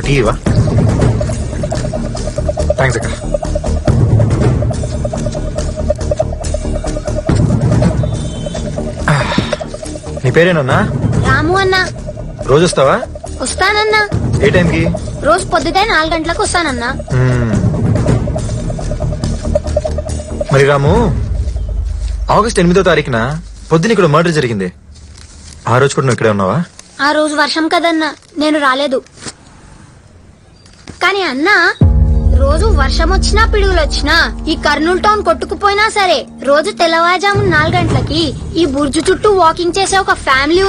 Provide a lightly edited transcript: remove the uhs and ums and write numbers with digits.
Tea ఇవా? Thanks అక్క. నీ పేరేనన్నా? రాము అన్నా. రోజు వస్తావా? వస్తానన్నా. ఏ టైంకి? రోజు పొద్దుటే 4 గంటలకు వస్తానన్నా. మరి రాము, ఆగస్ట్ 8వ తారీఖున పొద్దున ఇక్కడ మర్డర్ జరిగింది. ఆ రోజు కూడా నువ్వు ఇక్కడే ఉన్నావా? ఆ రోజు వర్షం కదన్నా, నేను రాలేదు. కానీ అన్నా, రోజు వర్షం వచ్చినా పిడుగులు వచ్చినా ఈ కర్నూలు టౌన్ కొట్టుకుపోయినా సరే రోజు తెల్లవారుజాము 4 గంటలకి ఈ బుర్జు చుట్టూ వాకింగ్ చేసే ఒక ఫ్యామిలీ